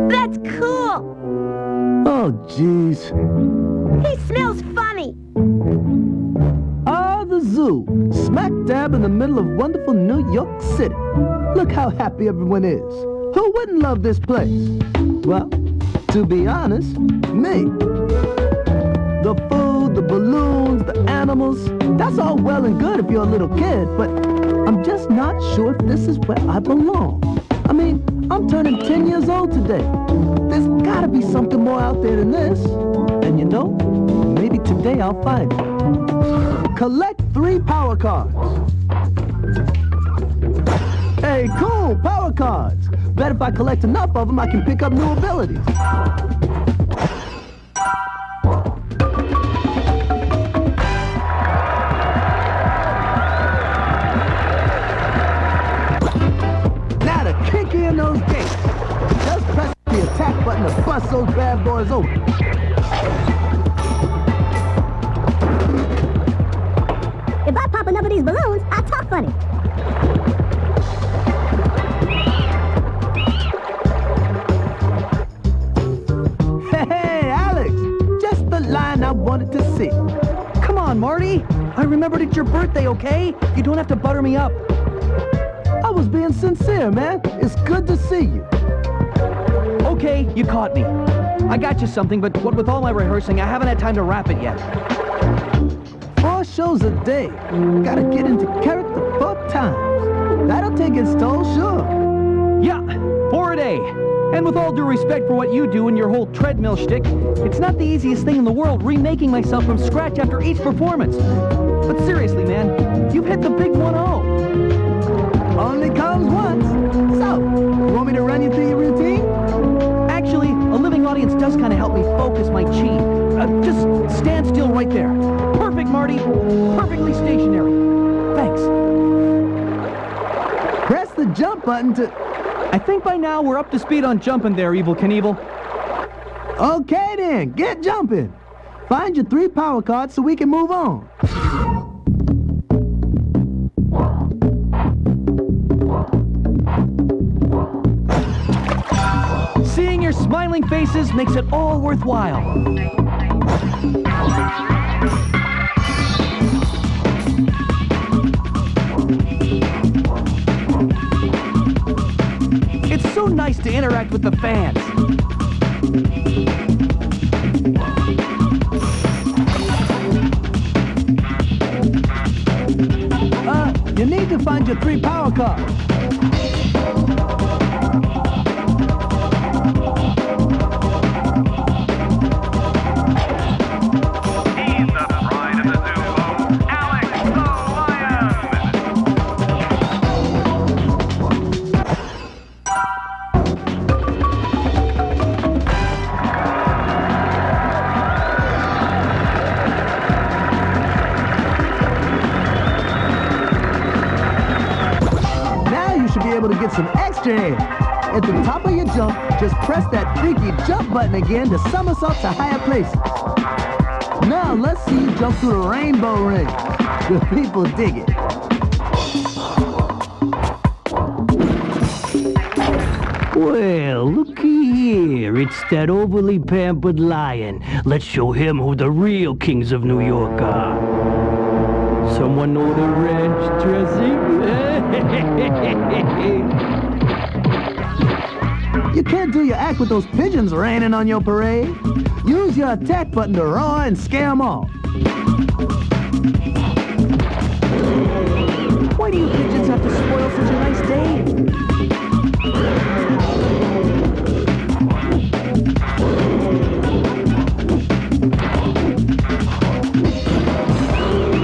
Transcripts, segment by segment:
That's cool! Oh, jeez. He smells funny! The zoo, smack dab in the middle of wonderful New York City. Look how happy everyone is. Who wouldn't love this place? Well, to be honest, me. The food, the balloons, the animals, that's all well and good if you're a little kid, but I'm just not sure if this is where I belong. I mean, I'm turning 10 years old today. There's gotta be something more out there than this. And you know, maybe today I'll find it. Collect 3 power cards. Hey, cool, power cards. Bet if I collect enough of them, I can pick up new abilities. Now to kick in those gates. Just press the attack button to bust those bad boys open. If I pop enough of these balloons, I'll talk funny. Hey, Alex! Just the line I wanted to see. Come on, Marty. I remembered it's your birthday, okay? You don't have to butter me up. I was being sincere, man. It's good to see you. Okay, you caught me. I got you something, but what with all my rehearsing, I haven't had time to wrap it yet. 4 shows a day. Gotta get into character 4 times. That'll take its toll, sure. Yeah, 4 a day. And with all due respect for what you do and your whole treadmill shtick, it's not the easiest thing in the world remaking myself from scratch after each performance. But seriously, man, you've hit the big 1-0. Only comes once. So, you want me to run you through your routine? Actually, a living audience does kind of help me focus my chi. Just stand still right there. Perfect, Marty. Perfectly stationary. Thanks. Press the jump button to... I think by now we're up to speed on jumping there, Evel Knievel. Okay then, get jumping. Find your 3 power cards so we can move on. smiling faces makes it all worthwhile. It's so nice to interact with the fans. You need to find your 3 power cards. He's the pride of the zoo, folks. Alex the Lion! Should be able to get some extra air. At the top of your jump, just press that freaky jump button again to somersault to higher places. Now let's see you jump through the rainbow ring. The people dig it. Well, looky here. It's that overly pampered lion. Let's show him who the real kings of New York are. Someone know the ranch dressing? You can't do your act with those pigeons raining on your parade. Use your attack button to roar and scare them off. Why do you pigeons have to spoil such a nice day?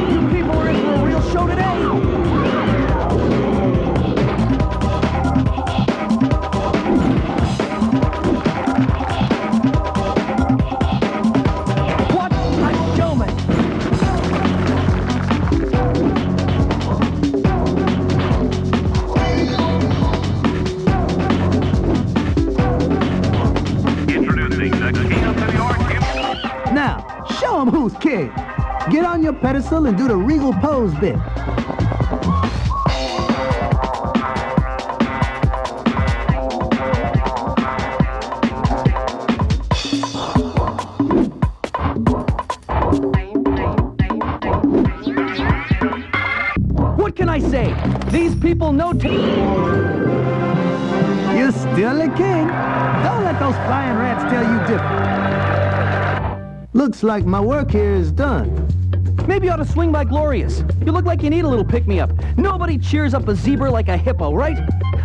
You people are in for a real show today. What a showman! Introducing the King of New York. Now, show them who's king. Get on your pedestal and do the regal pose bit. What can I say? These people know You're still a king. Don't let those flying rats tell you different. Looks like my work here is done. Maybe you ought to swing by Glorious. You look like you need a little pick-me-up. Nobody cheers up a zebra like a hippo, right?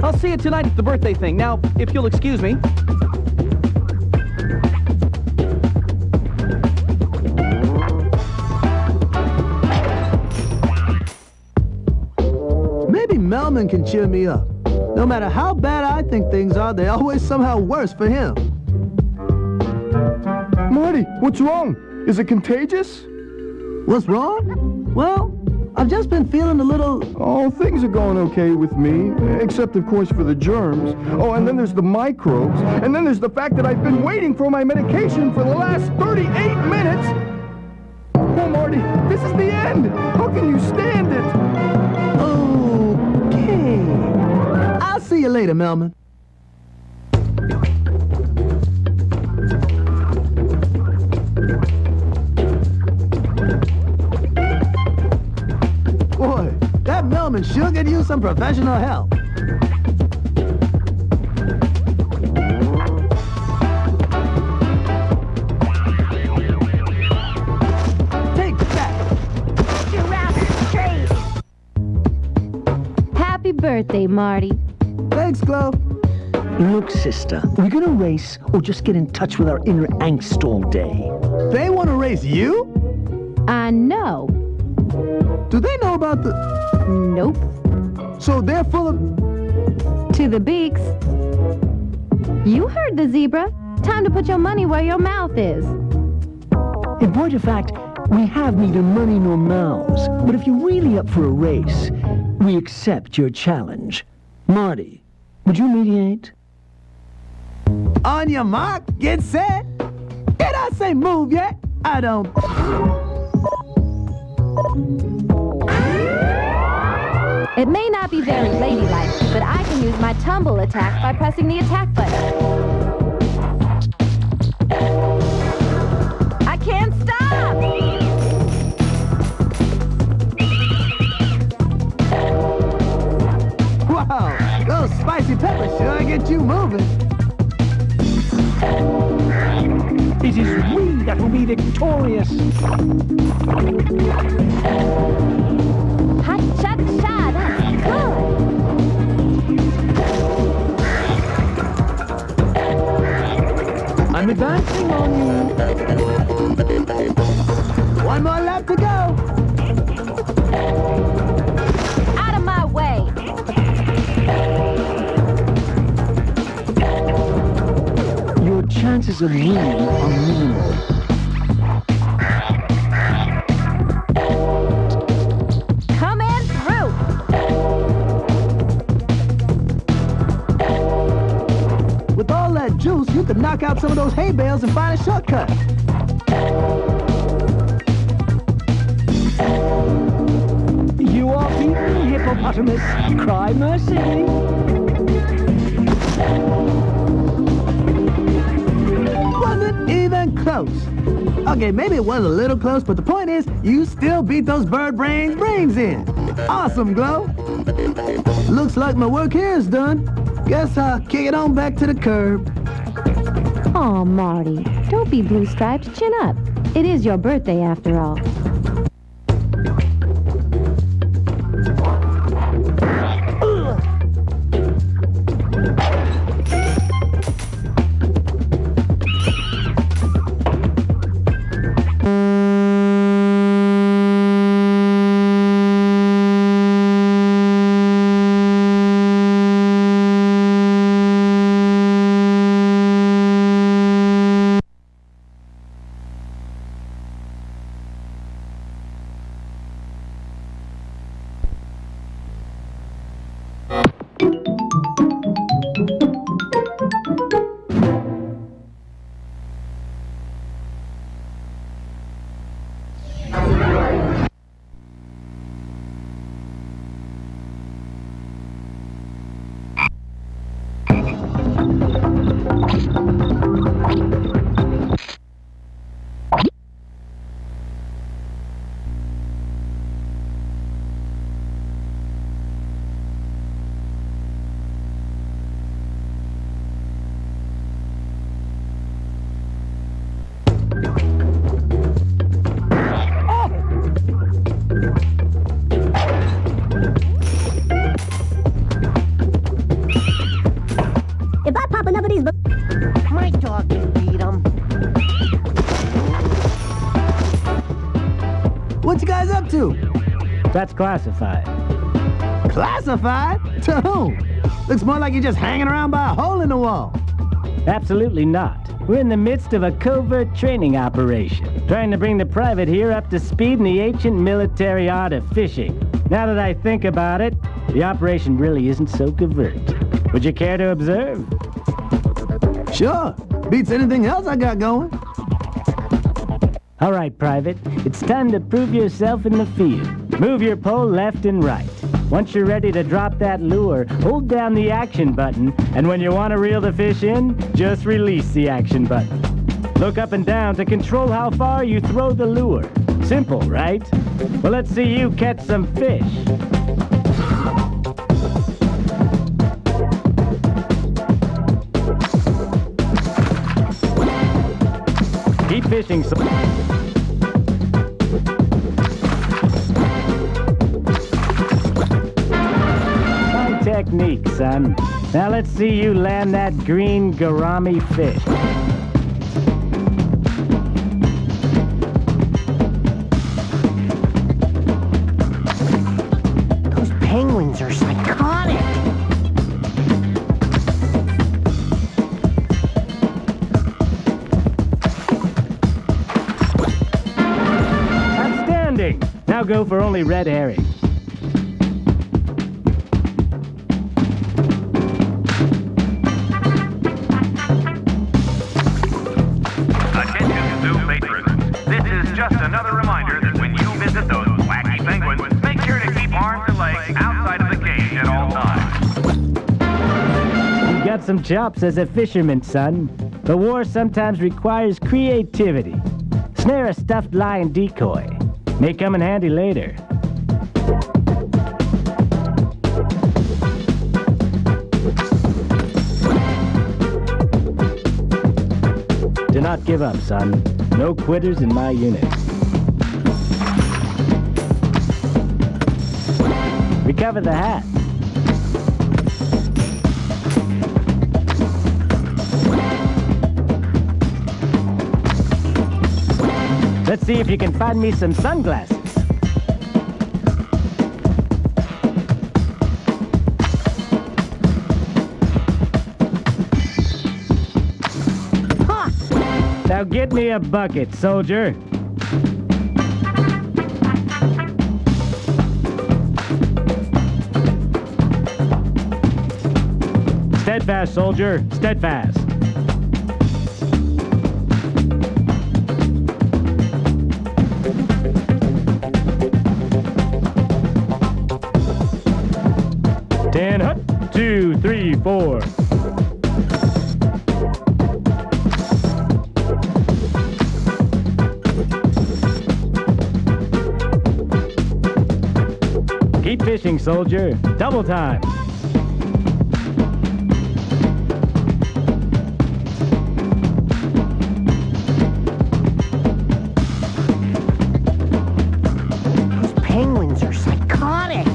I'll see you tonight at the birthday thing. Now, if you'll excuse me. Maybe Melman can cheer me up. No matter how bad I think things are, they're always somehow worse for him. Marty, what's wrong? Is it contagious? What's wrong? Well, I've just been feeling a little... Oh, things are going okay with me, except, of course, for the germs. Oh, and then there's the microbes. And then there's the fact that I've been waiting for my medication for the last 38 minutes. Oh, Marty, this is the end. How can you stand it? Okay. I'll see you later, Melman. Boy, that Melman sure could use some professional help. Take that. Happy birthday, Marty. Thanks, Chloe. Look, sister, we're gonna race or just get in touch with our inner angst all day. They want to race you? I know. Do they know about the... Nope. So they're full of... To the beaks. You heard the zebra. Time to put your money where your mouth is. In point of fact, we have neither money nor mouths. But if you're really up for a race, we accept your challenge. Marty, would you mediate? On your mark, get set. Did I say move yet? I don't... It may not be very ladylike, but I can use my tumble attack by pressing the attack button. spicy pepper sure get you moving. It is we that will be victorious. Ha-cha-cha, that's good. I'm advancing on you. One more lap to go. Out of my way. Your chances of winning are minimal. Coming through. With all that juice, you could knock out some of those hay bales and find a shortcut. You are beaten, hippopotamus. Cry mercy. Wasn't even close. Okay, maybe it was a little close, but the point is, you still beat those bird brains in. Awesome, Glow. Looks like my work here is done. Guess I'll kick it on back to the curb. Oh, Marty, don't be blue stripes. Chin up. It is your birthday after all. If I pop enough of these My dog can beat him. What you guys up to? That's classified. Classified? To whom? Looks more like you're just hanging around by a hole in the wall. Absolutely not. We're in the midst of a covert training operation, trying to bring the private here up to speed in the ancient military art of fishing. Now that I think about it, the operation really isn't so covert. Would you care to observe? Sure. Beats anything else I got going. All right, Private. It's time to prove yourself in the field. Move your pole left and right. Once you're ready to drop that lure, hold down the action button, and when you want to reel the fish in, just release the action button. Look up and down to control how far you throw the lure. Simple, right? Well, let's see you catch some fish. Keep fishing, Fine technique, son. Now let's see you land that green gourami fish. Those penguins are psychotic. Outstanding! Now go for only red herring. Attention zoo patrons. This is just another reminder that when you visit those wacky penguins, make sure to keep arms and legs outside of the cage at all times. You got some chops as a fisherman, son. The war sometimes requires creativity. Snare a stuffed lion decoy. May come in handy later. not give up, son. No quitters in my unit. Recover the hat. Let's see if you can find me some sunglasses. Now get me a bucket, soldier. Steadfast, soldier. Steadfast. Ten, hut, 2, 3, 4. Keep fishing, soldier. Double time. Those penguins are psychotic.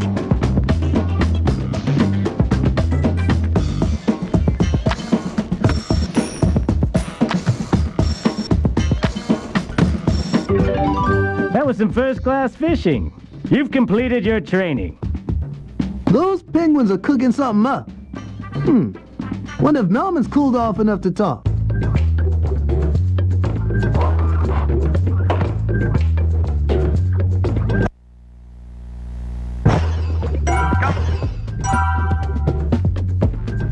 That was some first-class fishing. You've completed your training. Those penguins are cooking something up. Wonder if Melman's cooled off enough to talk.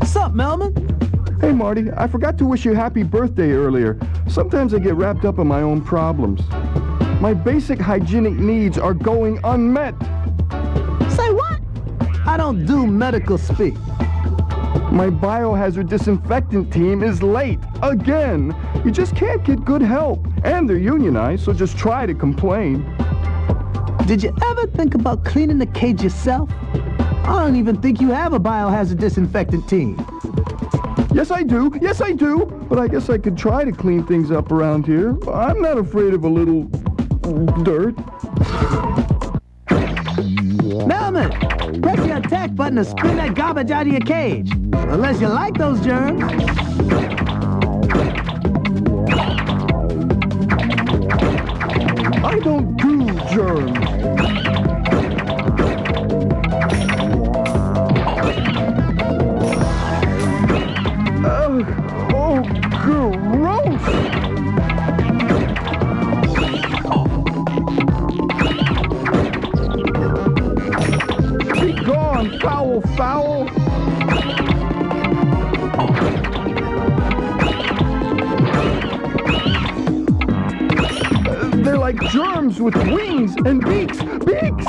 Sup, Melman? Hey, Marty, I forgot to wish you happy birthday earlier. Sometimes I get wrapped up in my own problems. My basic hygienic needs are going unmet. Say what? I don't do medical speak. My biohazard disinfectant team is late, again. You just can't get good help. And they're unionized, so just try to complain. Did you ever think about cleaning the cage yourself? I don't even think you have a biohazard disinfectant team. Yes, I do. Yes, I do. But I guess I could try to clean things up around here. I'm not afraid of a little dirt. Melman, press the attack button to spin that garbage out of your cage. Unless you like those germs. I don't do germs. Oh, gross! Be gone, foul, foul! They're like germs with wings and beaks! Beaks!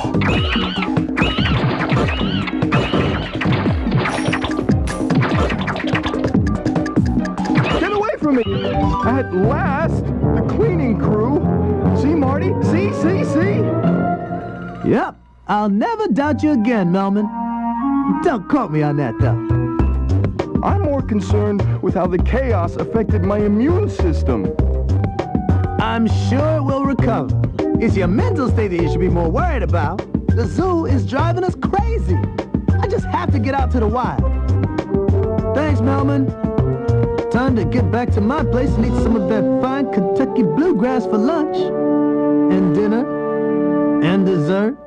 Get away from me! At last, the cleaning crew. See, Marty? See? Yep, I'll never doubt you again, Melman. Don't quote me on that, though. I'm more concerned with how the chaos affected my immune system. I'm sure it will recover. It's your mental state that you should be more worried about. The zoo is driving us crazy. I just have to get out to the wild. Thanks, Melman. Time to get back to my place and eat some of that fine Kentucky bluegrass for lunch. And dinner. And dessert.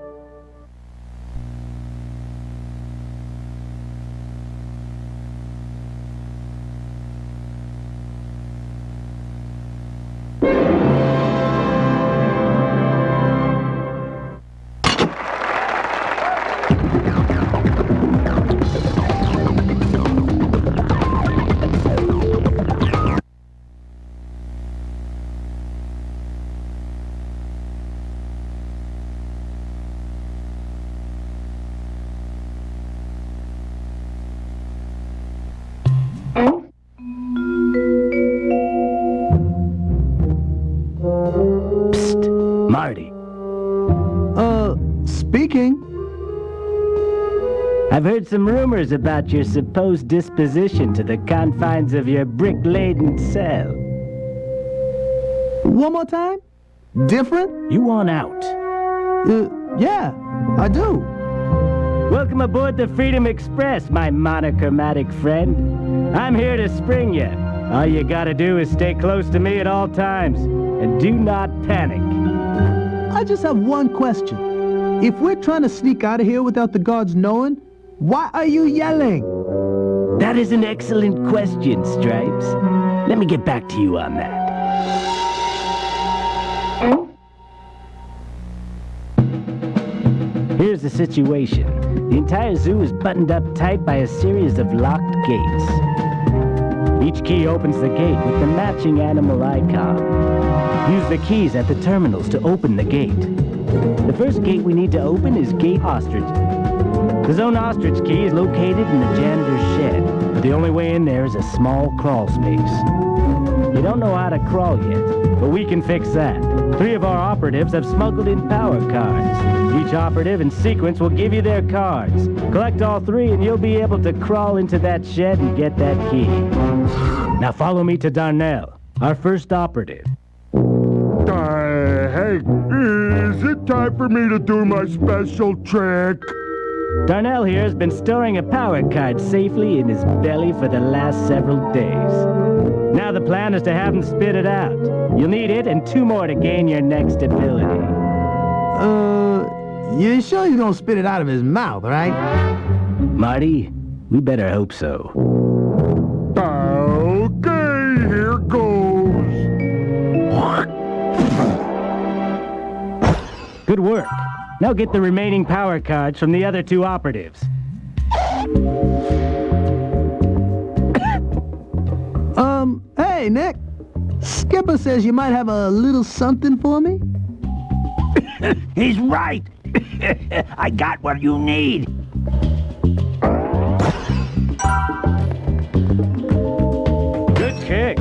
Marty. Speaking. I've heard some rumors about your supposed disposition to the confines of your brick-laden cell. One more time? Different? You want out. Yeah, I do. Welcome aboard the Freedom Express, my monochromatic friend. I'm here to spring you. All you gotta do is stay close to me at all times, and do not panic. I just have one question. If we're trying to sneak out of here without the guards knowing, why are you yelling? That is an excellent question, Stripes. Let me get back to you on that. Here's the situation. The entire zoo is buttoned up tight by a series of locked gates. Each key opens the gate with the matching animal icon. Use the keys at the terminals to open the gate. The first gate we need to open is Gate Ostrich. The Zone Ostrich key is located in the janitor's shed, but the only way in there is a small crawl space. You don't know how to crawl yet, but we can fix that. 3 of our operatives have smuggled in power cards. Each operative in sequence will give you their cards. Collect all 3 and you'll be able to crawl into that shed and get that key. Now follow me to Darnell, our first operative. Hey, is it time for me to do my special trick? Darnell here has been storing a power card safely in his belly for the last several days. Now the plan is to have him spit it out. You'll need it and 2 more to gain your next ability. You sure he's gonna spit it out of his mouth, right? Marty, we better hope so. Okay, here goes. Good work. Now get the remaining power cards from the other 2 operatives. Hey, Nick. Skipper says you might have a little something for me. He's right. I got what you need. Good kick.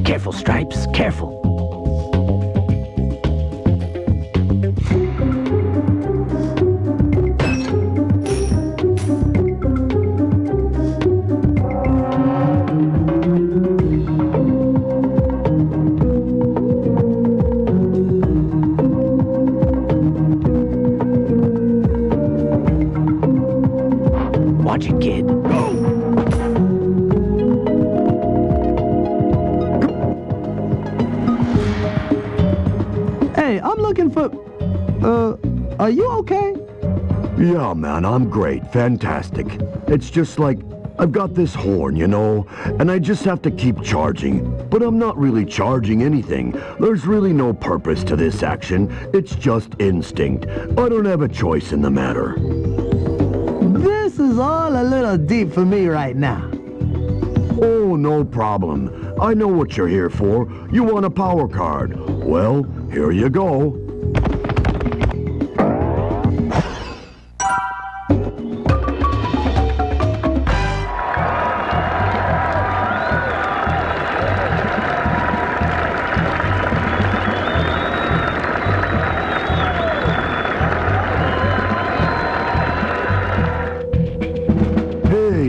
Careful, Stripes, careful. Watch it, kid. Hey, I'm looking for... are you okay? Yeah, man, I'm great. Fantastic. It's just like, I've got this horn, you know, and I just have to keep charging. But I'm not really charging anything. There's really no purpose to this action. It's just instinct. I don't have a choice in the matter. This is all a little deep for me right now. Oh, no problem. I know what you're here for. You want a power card. Well, here you go.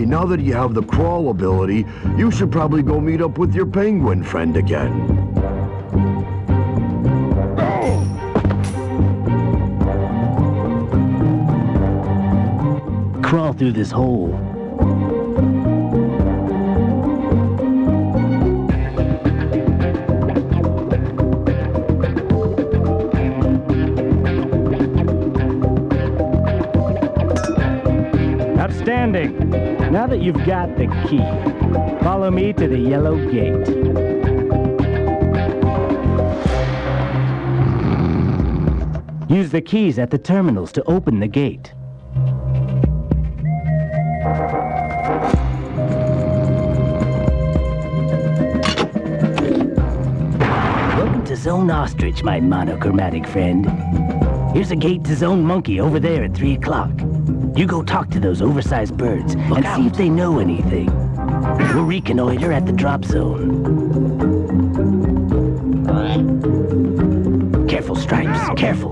Now that you have the crawl ability, you should probably go meet up with your penguin friend again. Crawl through this hole. Outstanding. Now that you've got the key, follow me to the yellow gate. Use the keys at the terminals to open the gate. Welcome to Zone Ostrich, my monochromatic friend. Here's a gate to Zone Monkey over there at 3 o'clock. You go talk to those oversized birds and see if they know anything. We'll reconnoiter at the drop zone. Careful, Stripes, careful.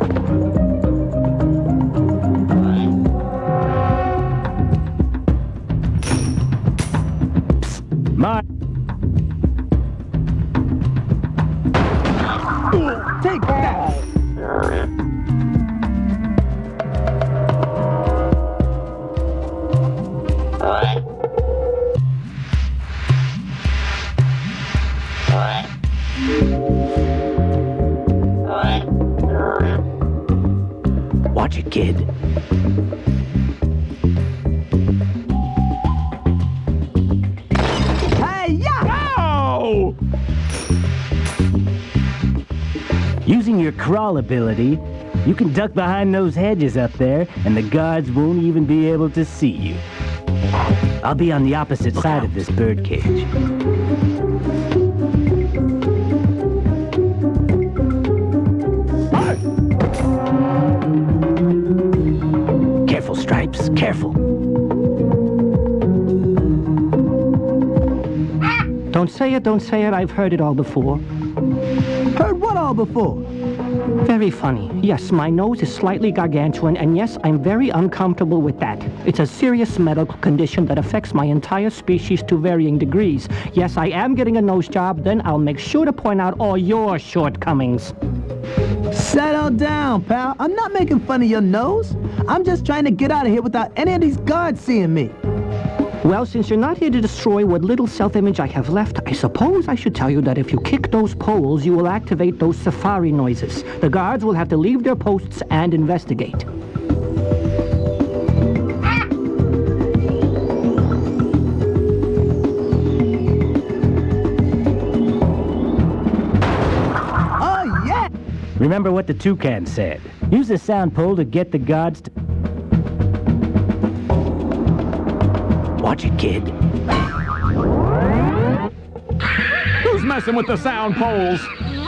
Psst, crawl ability, you can duck behind those hedges up there, and the guards won't even be able to see you. I'll be on the opposite side of this birdcage. Careful, Stripes, careful. Don't say it, don't say it. I've heard it all before. Heard what all before? Very funny. Yes, my nose is slightly gargantuan, and yes, I'm very uncomfortable with that. It's a serious medical condition that affects my entire species to varying degrees. Yes, I am getting a nose job, then I'll make sure to point out all your shortcomings. Settle down, pal. I'm not making fun of your nose. I'm just trying to get out of here without any of these guards seeing me. Well, since you're not here to destroy what little self-image I have left, I suppose I should tell you that if you kick those poles, you will activate those safari noises. The guards will have to leave their posts and investigate. Oh, yeah! Remember what the toucan said. Use the sound pole to get the guards to... Watch it, kid. Who's messing with the sound poles?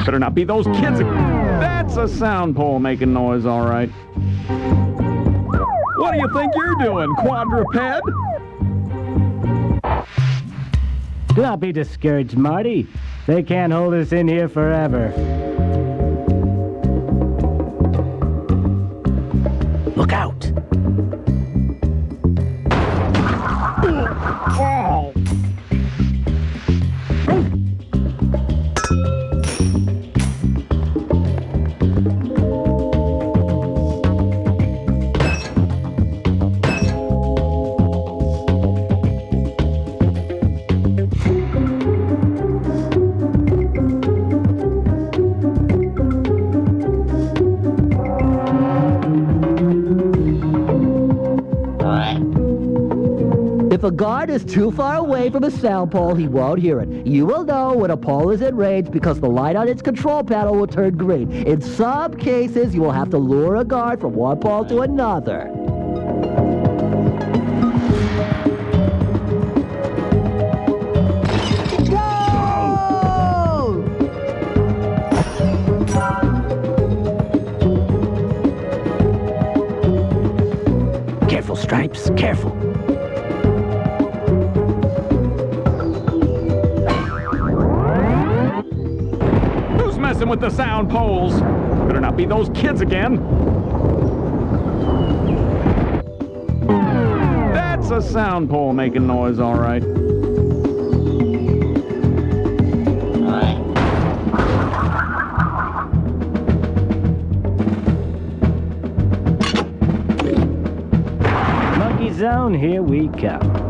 Better not be those kids. That's a sound pole making noise, all right. What do you think you're doing, quadruped? Do not be discouraged, Marty. They can't hold us in here forever. Look out! If a guard is too far away from a sound pole, he won't hear it. You will know when a pole is in range because the light on its control panel will turn green. In some cases, you will have to lure a guard from one pole to another. Careful, Stripes, careful. Messing with the sound poles. Better not be those kids again. That's a sound pole making noise, all right. Monkey Zone, here we come.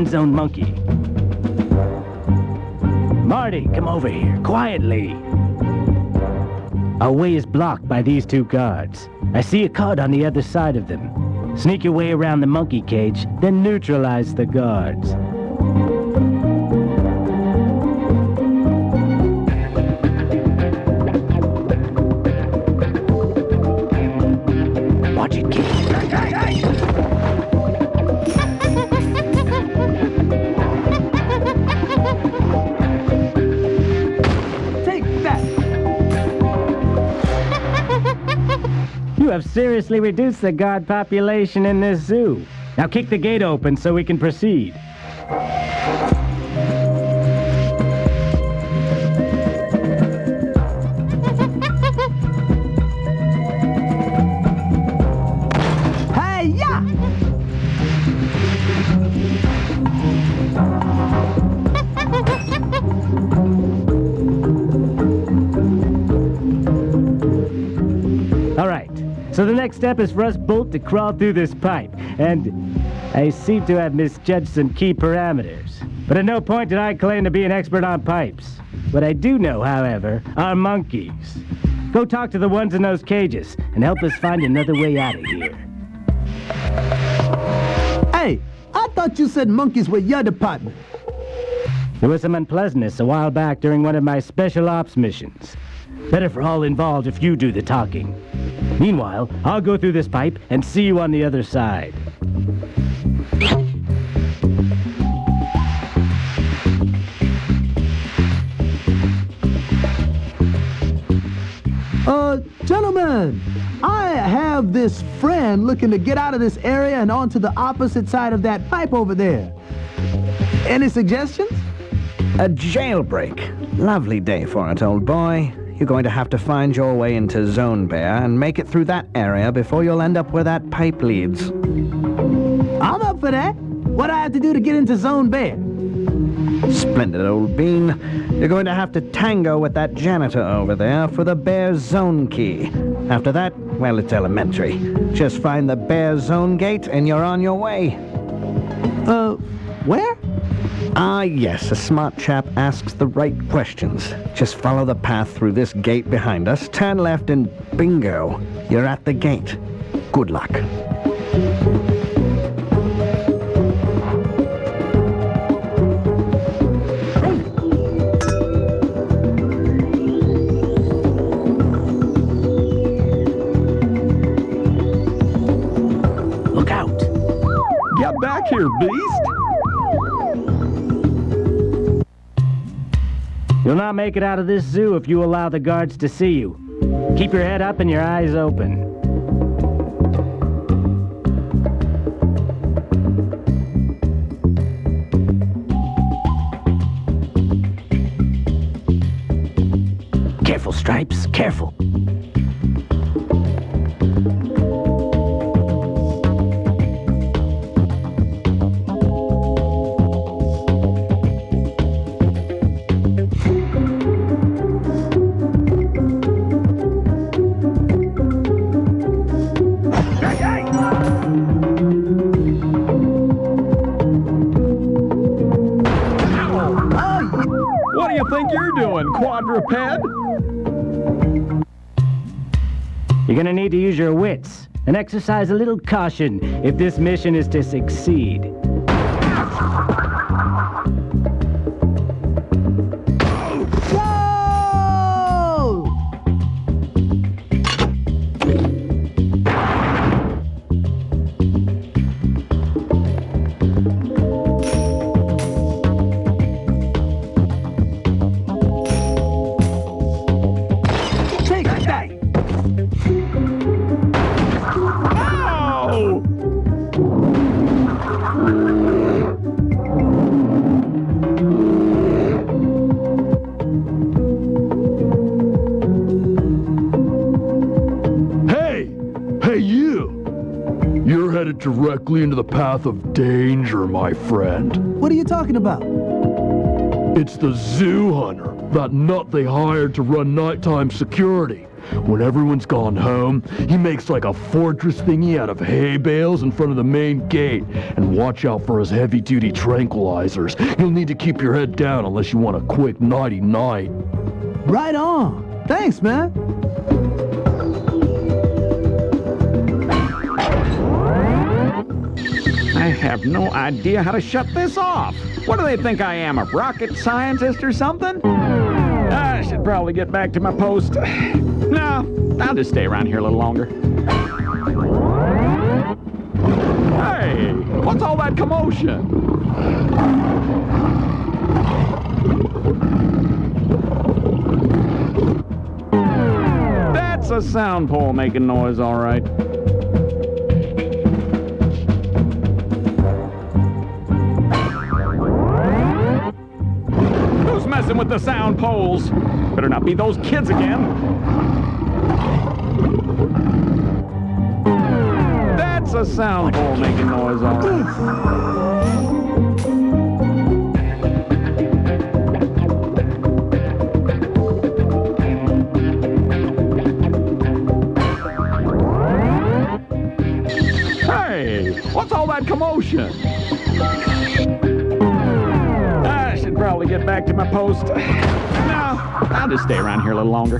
Zone monkey. Marty, come over here, quietly. Our way is blocked by these two guards. I see a card on the other side of them. Sneak your way around the monkey cage, then neutralize the guards. Watch it, kid. You have seriously reduced the guard population in this zoo. Now kick the gate open so we can proceed. Hey-ya! All right. So the next step is for us both to crawl through this pipe, and I seem to have misjudged some key parameters. But at no point did I claim to be an expert on pipes. What I do know, however, are monkeys. Go talk to the ones in those cages, and help us find another way out of here. Hey, I thought you said monkeys were your department. There was some unpleasantness a while back during one of my special ops missions. Better for all involved if you do the talking. Meanwhile, I'll go through this pipe and see you on the other side. Gentlemen, I have this friend looking to get out of this area and onto the opposite side of that pipe over there. Any suggestions? A jailbreak. Lovely day for it, old boy. You're going to have to find your way into Zone Bear and make it through that area before you'll end up where that pipe leads. I'm up for that. What do I have to do to get into Zone Bear? Splendid, old bean. You're going to have to tango with that janitor over there for the Bear Zone key. After that, well, it's elementary. Just find the Bear Zone gate and you're on your way. Where? Ah, yes, a smart chap asks the right questions. Just follow the path through this gate behind us, turn left, and bingo, you're at the gate. Good luck. Look out. Get back here, beast! You'll not make it out of this zoo if you allow the guards to see you. Keep your head up and your eyes open. Careful, Stripes, careful. What do you think you're doing, quadruped? You're gonna need to use your wits and exercise a little caution if this mission is to succeed. You're headed directly into the path of danger, my friend. What are you talking about? It's the zoo hunter, that nut they hired to run nighttime security. When everyone's gone home, he makes like a fortress thingy out of hay bales in front of the main gate. And watch out for his heavy-duty tranquilizers. You'll need to keep your head down unless you want a quick nighty-night. Right on. Thanks, man. I have no idea how to shut this off. What do they think I am, a rocket scientist or something? I should probably get back to my post. No, I'll just stay around here a little longer. Hey, what's all that commotion? That's a sound pole making noise, all right. Messing with the sound poles. Better not be those kids again. That's a sound pole making noise, all right. Hey, what's all that commotion? Probably get back to my post. No, I'll just stay around here a little longer.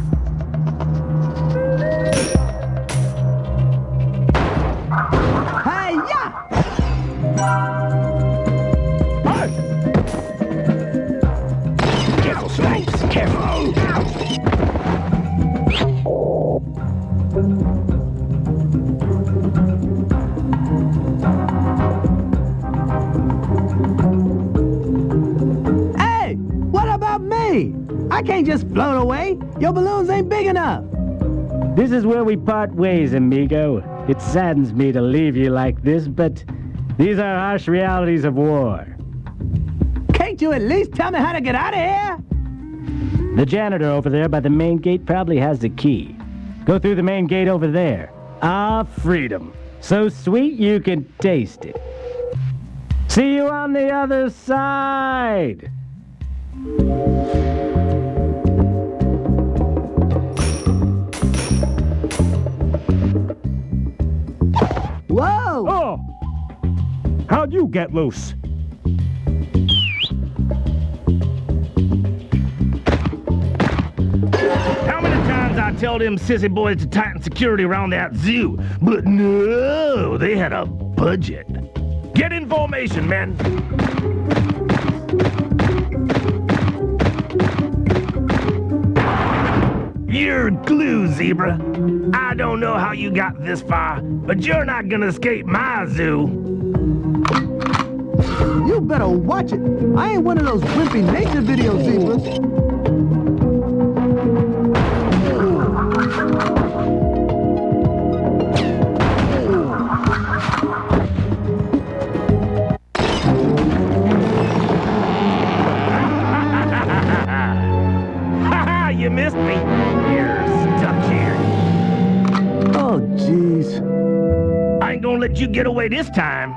Hey, yeah! Hey! I can't just float away. Your balloons ain't big enough. This is where we part ways, amigo. It saddens me to leave you like this, but these are harsh realities of war. Can't you at least tell me how to get out of here? The janitor over there by the main gate probably has the key. Go through the main gate over there. Ah, freedom. So sweet you can taste it. See you on the other side! Whoa! Oh! How'd you get loose? How many times I tell them sissy boys to tighten security around that zoo? But no, they had a budget. Get in formation, men. You're glue, Zebra. I don't know how you got this far, but you're not gonna escape my zoo. You better watch it. I ain't one of those wimpy nature video zebras. You missed me. You're stuck here. Oh, jeez. I ain't gonna let you get away this time.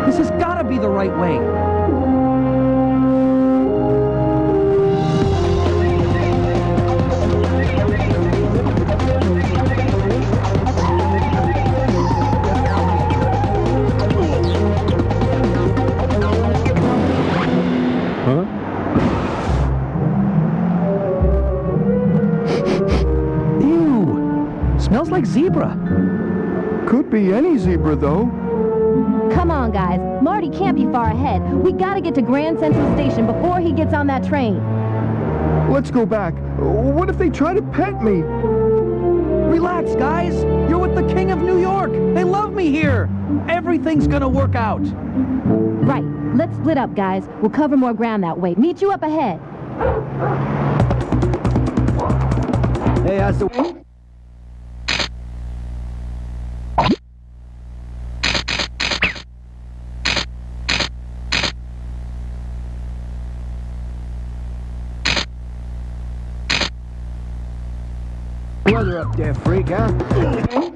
This has gotta be the right way. Huh? Ew! Smells like zebra. Could be any zebra, though. Come on, guys. Marty can't be far ahead. We gotta get to Grand Central Station before he gets on that train. Let's go back. What if they try to pet me? Relax, guys. You're with the King of New York. They love me here. Everything's gonna work out. Right. Let's split up, guys. We'll cover more ground that way. Meet you up ahead. Hey, I said... Weather up there, freak, huh?